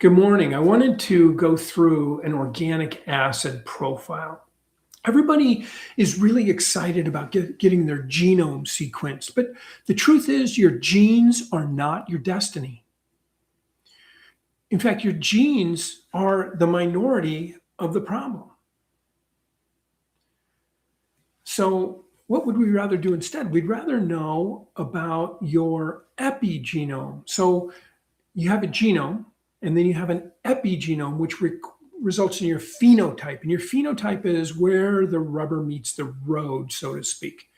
Good morning. I wanted to go through an organic acid profile. Everybody is really excited about getting their genome sequenced, but the truth is, your genes are not your destiny. In fact, your genes are the minority of the problem. So, what would we rather do instead? We'd rather know about your epigenome. So, you have a genome and then you have an epigenome, which results in your phenotype. And your phenotype is where the rubber meets the road, so to speak.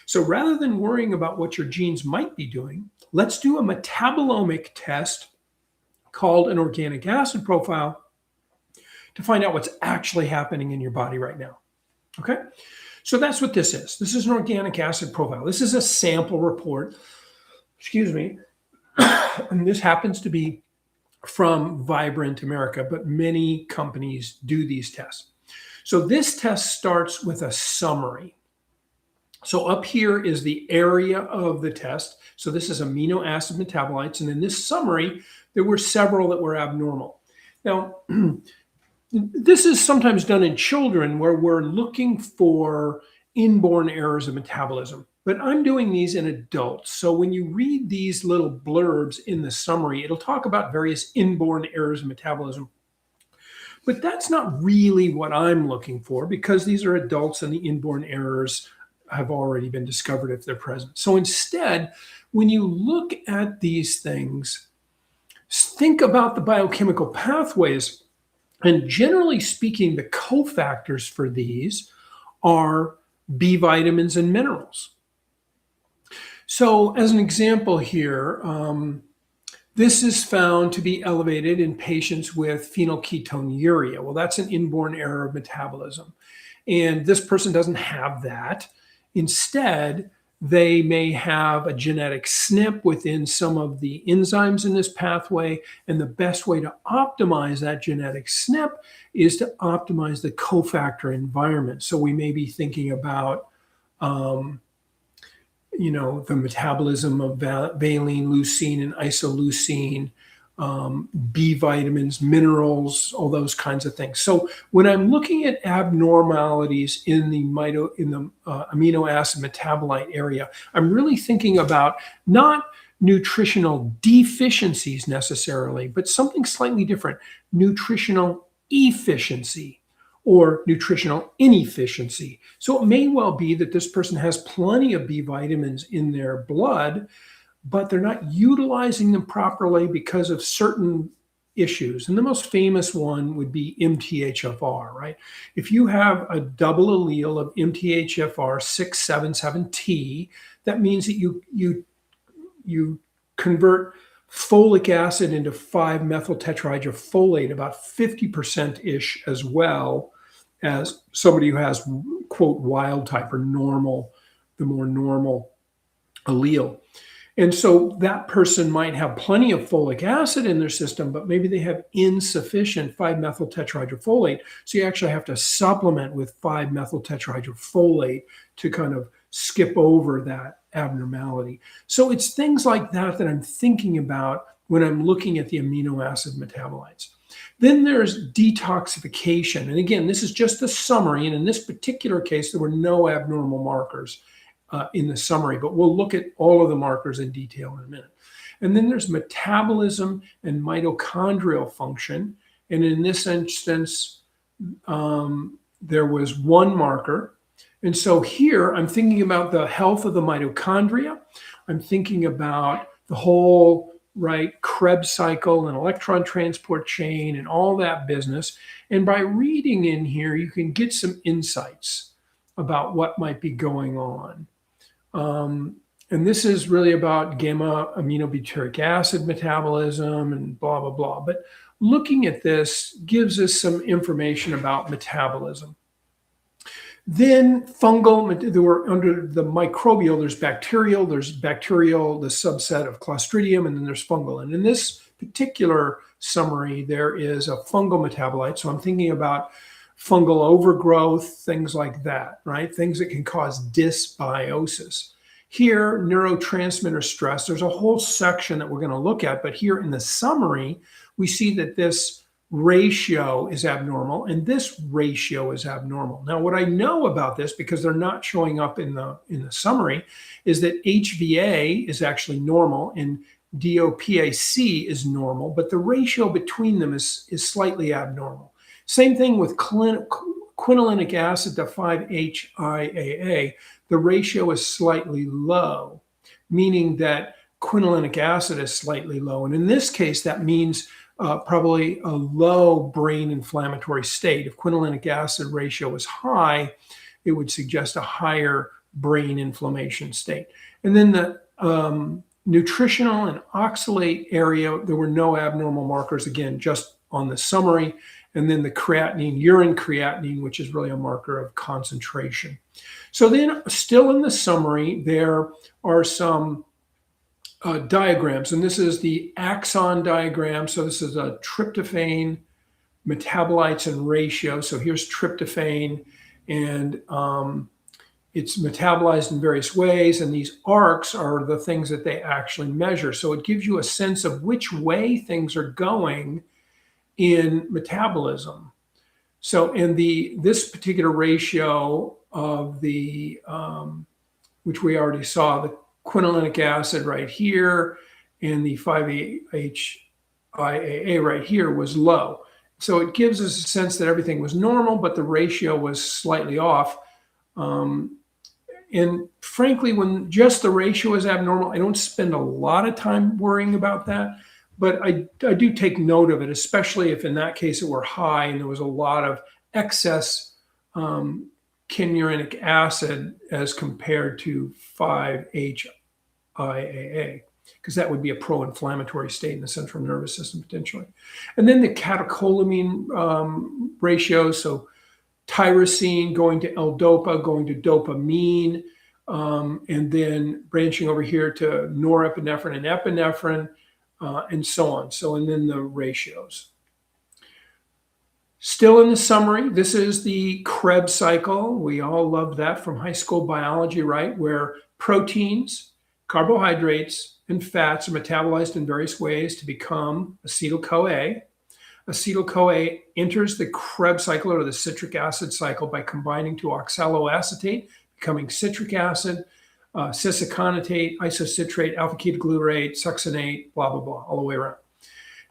So rather than worrying about what your genes might be doing, let's do a metabolomic test called an organic acid profile to find out what's actually happening in your body right now. Okay? So that's what this is. This is an organic acid profile. This is a sample report. Excuse me. And this happens to be from Vibrant America, but many companies do these tests. So this test starts with a summary. So up here is the area of the test. So this is amino acid metabolites. And in this summary, there were several that were abnormal. Now, this is sometimes done in children where we're looking for inborn errors of metabolism. But I'm doing these in adults. So when you read these little blurbs in the summary, it'll talk about various inborn errors of metabolism. But that's not really what I'm looking for because these are adults and the inborn errors have already been discovered if they're present. So instead, when you look at these things, think about the biochemical pathways. And generally speaking, the cofactors for these are B vitamins and minerals. So as an example here, this is found to be elevated in patients with phenylketonuria. Well, that's an inborn error of metabolism. And this person doesn't have that. Instead, they may have a genetic SNP within some of the enzymes in this pathway. And the best way to optimize that genetic SNP is to optimize the cofactor environment. So we may be thinking about the metabolism of valine, leucine, and isoleucine, B vitamins, minerals, all those kinds of things. So when I'm looking at abnormalities in the amino acid metabolite area, I'm really thinking about not nutritional deficiencies necessarily, but something slightly different, nutritional efficiency or nutritional inefficiency. So it may well be that this person has plenty of B vitamins in their blood, but they're not utilizing them properly because of certain issues. And the most famous one would be MTHFR, right? If you have a double allele of MTHFR 677T, that means that you convert folic acid into 5-methyl tetrahydrofolate, about 50%-ish, as well as somebody who has, quote, wild type or normal, the more normal allele. And so that person might have plenty of folic acid in their system, but maybe they have insufficient 5-methyl tetrahydrofolate. So you actually have to supplement with 5-methyl tetrahydrofolate to kind of skip over that abnormality. So it's things like that that I'm thinking about when I'm looking at the amino acid metabolites. Then there's detoxification. And again, this is just the summary. And in this particular case, there were no abnormal markers in the summary, but we'll look at all of the markers in detail in a minute. And then there's metabolism and mitochondrial function. And in this instance, there was one marker. And so here I'm thinking about the health of the mitochondria. I'm thinking about the whole Krebs cycle and electron transport chain and all that business. And by reading in here, you can get some insights about what might be going on. And this is really about gamma aminobutyric acid metabolism and blah, blah, blah. But looking at this gives us some information about metabolism. Then fungal, there were under the microbial, there's bacterial, the subset of Clostridium, and then there's fungal. And in this particular summary, there is a fungal metabolite. So I'm thinking about fungal overgrowth, things like that, right? Things that can cause dysbiosis. Here, neurotransmitter stress, there's a whole section that we're going to look at, but here in the summary, we see that this ratio is abnormal and this ratio is abnormal. Now, what I know about this, because they're not showing up in the summary, is that HVA is actually normal and DOPAC is normal, but the ratio between them is slightly abnormal. Same thing with quinolinic acid to 5-HIAA. The ratio is slightly low, meaning that quinolinic acid is slightly low. And in this case, that means probably a low brain inflammatory state. If quinolinic acid ratio is high, it would suggest a higher brain inflammation state. And then the nutritional and oxalate area, there were no abnormal markers, again, just on the summary. And then the creatinine, urine creatinine, which is really a marker of concentration. So then still in the summary, there are some diagrams, and this is the axon diagram. So this is a tryptophan, metabolites, and ratio. So here's tryptophan, and it's metabolized in various ways, and these arcs are the things that they actually measure. So it gives you a sense of which way things are going in metabolism. So in this particular ratio of the, which we already saw, the quinolinic acid right here and the 5-HIAA right here was low. So it gives us a sense that everything was normal, but the ratio was slightly off. And frankly, when just the ratio is abnormal, I don't spend a lot of time worrying about that, but I do take note of it, especially if in that case it were high and there was a lot of excess quinolinic acid as compared to 5-HIAA, because that would be a pro-inflammatory state in the central nervous system potentially. And then the catecholamine ratio, so tyrosine going to L-DOPA, going to dopamine, and then branching over here to norepinephrine and epinephrine, and so on. So, and then the ratios. Still in the summary, this is the Krebs cycle. We all love that from high school biology, right? Where proteins, carbohydrates, and fats are metabolized in various ways to become acetyl-CoA. Acetyl-CoA enters the Krebs cycle or the citric acid cycle by combining to oxaloacetate, becoming citric acid, cisaconate, isocitrate, alpha-ketoglutarate, succinate, blah, blah, blah, all the way around.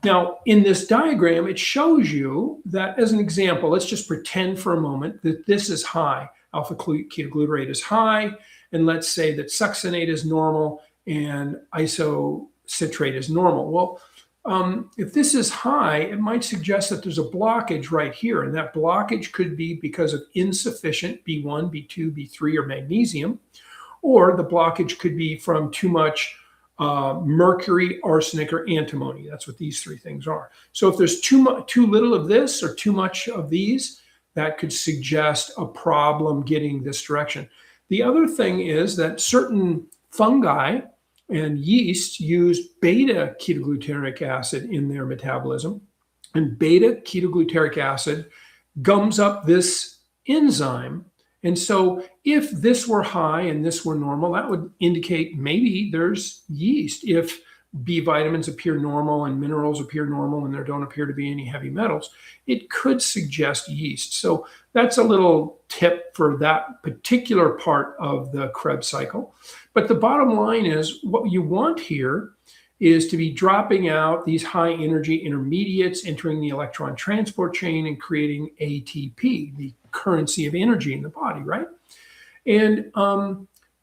Now, in this diagram, it shows you that, as an example, let's just pretend for a moment that this is high. Alpha-ketoglutarate is high, and let's say that succinate is normal and isocitrate is normal. Well, if this is high, it might suggest that there's a blockage right here, and that blockage could be because of insufficient B1, B2, B3, or magnesium, or the blockage could be from too much mercury, arsenic, or antimony. That's what these three things are. So if there's too little of this or too much of these, that could suggest a problem getting this direction. The other thing is that certain fungi and yeast use beta ketoglutarate acid in their metabolism, and beta ketoglutarate acid gums up this enzyme. And so if this were high and this were normal, that would indicate maybe there's yeast. If B vitamins appear normal and minerals appear normal and there don't appear to be any heavy metals, it could suggest yeast. So that's a little tip for that particular part of the Krebs cycle. But the bottom line is what you want here is to be dropping out these high energy intermediates, entering the electron transport chain and creating ATP, the currency of energy in the body, right? And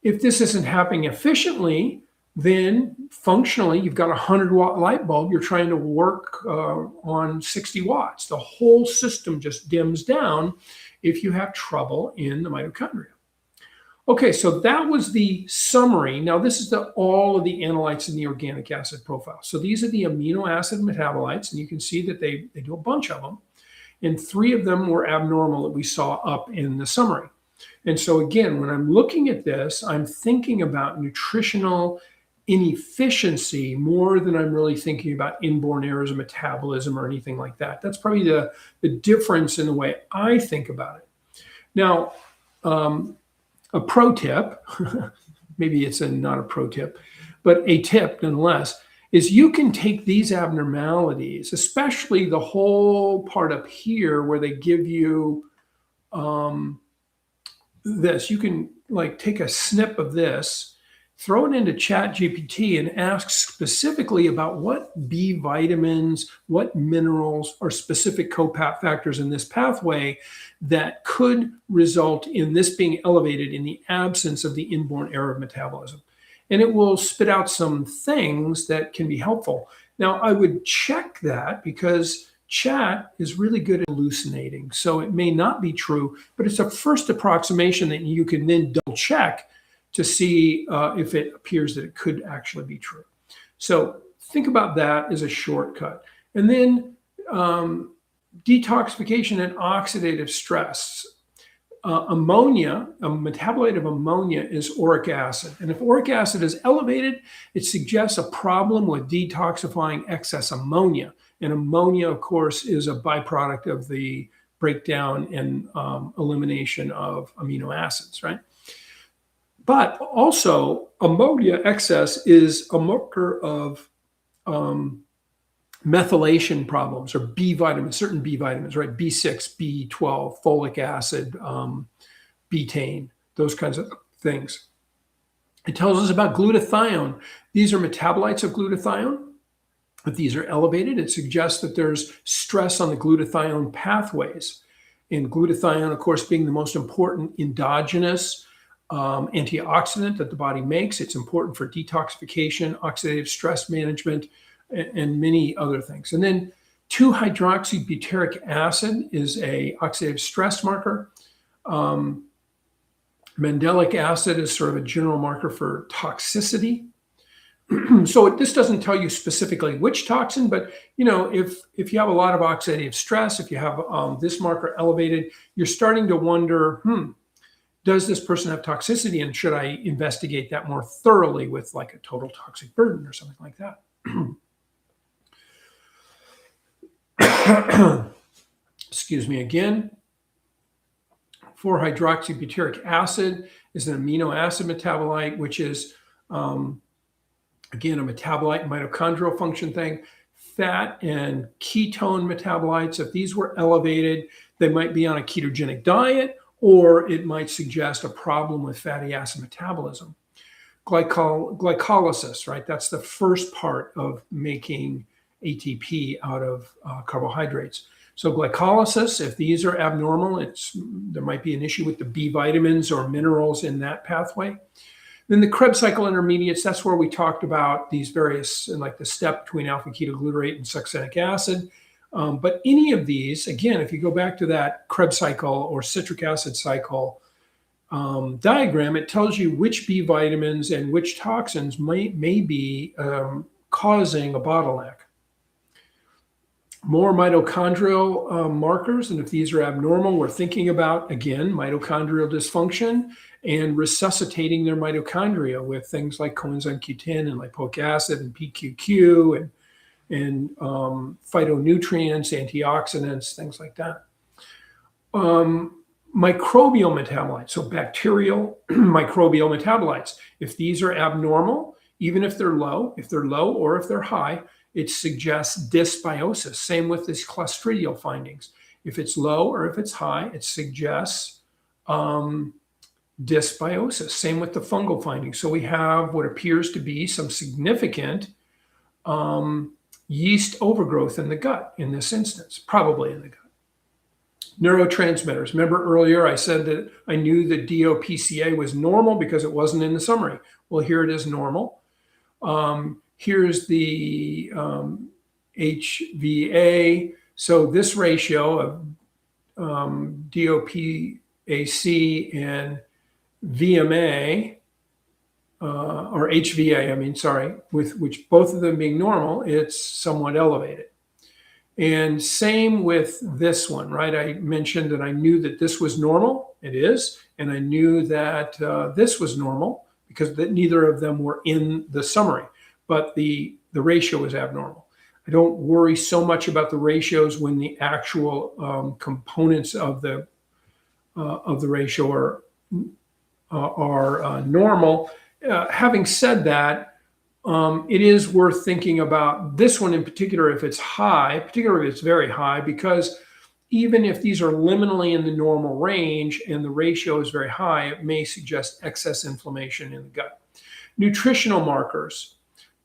if this isn't happening efficiently, then functionally you've got a 100-watt light bulb, you're trying to work on 60 watts. The whole system just dims down if you have trouble in the mitochondria. Okay, so that was the summary. Now this is all of the analytes in the organic acid profile. So these are the amino acid metabolites, and you can see that they do a bunch of them. And 3 of them were abnormal that we saw up in the summary. And so again, when I'm looking at this, I'm thinking about nutritional inefficiency more than I'm really thinking about inborn errors of metabolism or anything like that. That's probably the difference in the way I think about it. Now, a pro tip, maybe it's not a pro tip, but a tip nonetheless, is you can take these abnormalities, especially the whole part up here where they give you this. You can like take a snip of this, throw it into Chat GPT and ask specifically about what B vitamins, what minerals are specific cofactors in this pathway that could result in this being elevated in the absence of the inborn error of metabolism. And it will spit out some things that can be helpful. Now, I would check that because Chat is really good at hallucinating. So it may not be true, but it's a first approximation that you can then double check to see if it appears that it could actually be true. So think about that as a shortcut. And then detoxification and oxidative stress. Ammonia, a metabolite of ammonia is uric acid. And if uric acid is elevated, it suggests a problem with detoxifying excess ammonia. And ammonia, of course, is a byproduct of the breakdown and elimination of amino acids, right? But also, ammonia excess is a marker of methylation problems or B vitamins, certain B vitamins, right? B6, B12, folic acid, betaine, those kinds of things. It tells us about glutathione. These are metabolites of glutathione. If these are elevated, it suggests that there's stress on the glutathione pathways. And glutathione, of course, being the most important endogenous antioxidant that the body makes. It's important for detoxification, oxidative stress management, and many other things. And then 2-hydroxybutyric acid is a oxidative stress marker. Mandelic acid is sort of a general marker for toxicity. So this doesn't tell you specifically which toxin, but if you have a lot of oxidative stress, if you have this marker elevated, you're starting to wonder, does this person have toxicity, and should I investigate that more thoroughly with like a total toxic burden or something like that? Excuse me again. 4-hydroxybutyric acid is an amino acid metabolite, which is, again, a metabolite, mitochondrial function thing. Fat and ketone metabolites, if these were elevated, they might be on a ketogenic diet, or it might suggest a problem with fatty acid metabolism. Glycolysis, right? That's the first part of making ATP out of carbohydrates. So glycolysis, if these are abnormal, there might be an issue with the B vitamins or minerals in that pathway. Then the Krebs cycle intermediates, that's where we talked about these various, like the step between alpha-ketoglutarate and succinic acid. But any of these, again, if you go back to that Krebs cycle or citric acid cycle diagram, it tells you which B vitamins and which toxins may be causing a bottleneck. More mitochondrial markers, and if these are abnormal, we're thinking about, again, mitochondrial dysfunction and resuscitating their mitochondria with things like coenzyme Q10 and lipoic acid and PQQ and phytonutrients, antioxidants, things like that. Microbial metabolites, so bacterial microbial metabolites. If these are abnormal, even if they're low or if they're high, it suggests dysbiosis. Same with these clostridial findings. If it's low or if it's high, it suggests dysbiosis. Same with the fungal findings. So we have what appears to be some significant yeast overgrowth in the gut in this instance, probably in the gut. Neurotransmitters. Remember earlier I said that I knew that DOPCA was normal because it wasn't in the summary. Well, here it is normal. Here's the HVA. So this ratio of DOPAC and VMA, or HVA, with which both of them being normal, it's somewhat elevated. And same with this one, right? I mentioned that I knew that this was normal. It is. And I knew that this was normal because neither of them were in the summary. But the ratio is abnormal. I don't worry so much about the ratios when the actual components of the ratio are normal. Having said that, it is worth thinking about this one in particular if it's high, particularly if it's very high, because even if these are liminally in the normal range and the ratio is very high, it may suggest excess inflammation in the gut. Nutritional markers.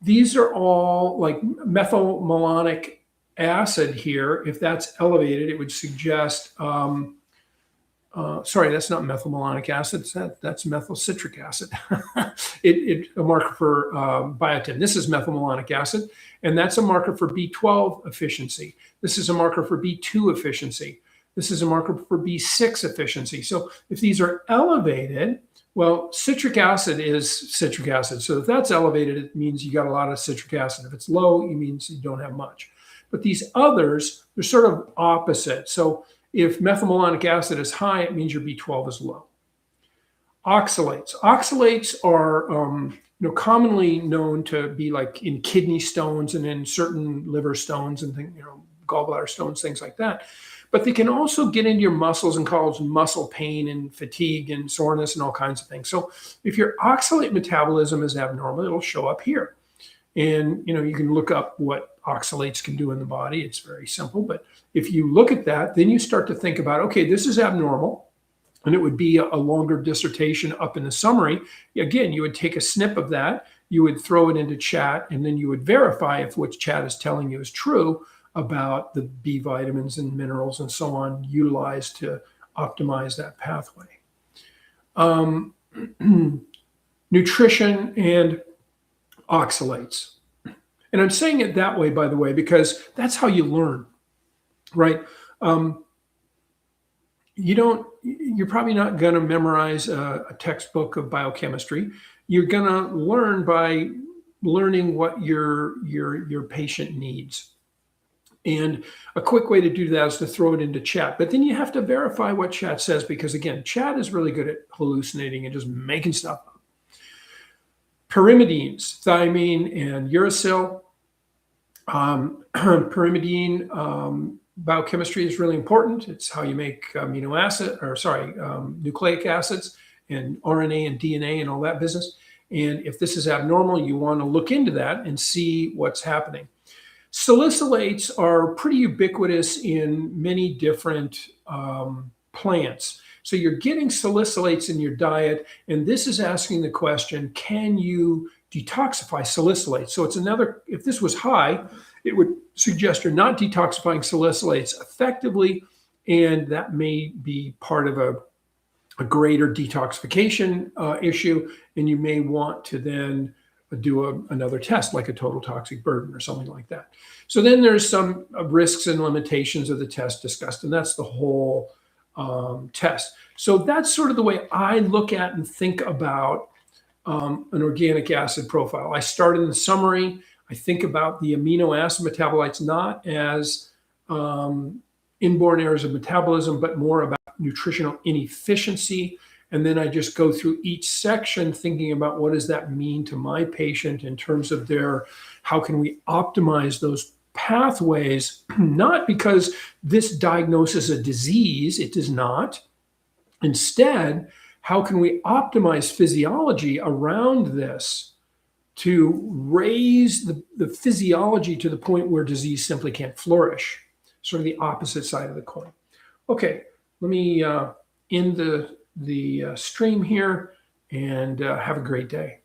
These are all like methylmalonic acid here. If that's elevated, it would suggest, sorry, that's not methylmalonic acid. That's methyl citric acid. It's a marker for biotin. This is methylmalonic acid, and that's a marker for B12 efficiency. This is a marker for B2 efficiency. This is a marker for B6 efficiency. So if these are elevated, well, citric acid is citric acid. So if that's elevated, it means you got a lot of citric acid. If it's low, it means you don't have much. But these others, they're sort of opposite. So if methylmalonic acid is high, it means your B12 is low. Oxalates. Oxalates are commonly known to be like in kidney stones and in certain liver stones and gallbladder stones, things like that. But they can also get into your muscles and cause muscle pain and fatigue and soreness and all kinds of things. So if your oxalate metabolism is abnormal, it'll show up here. And you can look up what oxalates can do in the body. It's very simple. But if you look at that, then you start to think about, okay, this is abnormal. And it would be a longer dissertation up in the summary. Again, you would take a snip of that, you would throw it into chat, and then you would verify if what chat is telling you is true about the B vitamins and minerals and so on utilized to optimize that pathway. Nutrition and oxalates. And I'm saying it that way, by the way, because that's how you learn, right? You're probably not going to memorize a textbook of biochemistry. You're going to learn by learning what your patient needs. And a quick way to do that is to throw it into chat. But then you have to verify what chat says, because again, chat is really good at hallucinating and just making stuff up. Pyrimidines, thiamine and uracil. Pyrimidine biochemistry is really important. It's how you make nucleic acids and RNA and DNA and all that business. And if this is abnormal, you want to look into that and see what's happening. Salicylates are pretty ubiquitous in many different plants. So you're getting salicylates in your diet, and this is asking the question, can you detoxify salicylates? So it's another, if this was high, it would suggest you're not detoxifying salicylates effectively, and that may be part of a greater detoxification issue, and you may want to then do another test, like a total toxic burden or something like that. So then there's some risks and limitations of the test discussed, and that's the whole test. So that's sort of the way I look at and think about an organic acid profile. I start in the summary. I think about the amino acid metabolites not as inborn errors of metabolism, but more about nutritional inefficiency. And then I just go through each section thinking about what does that mean to my patient in terms of how can we optimize those pathways, not because this diagnoses a disease, it does not. Instead, how can we optimize physiology around this to raise the physiology to the point where disease simply can't flourish? Sort of the opposite side of the coin. Okay, let me end the stream here, and have a great day.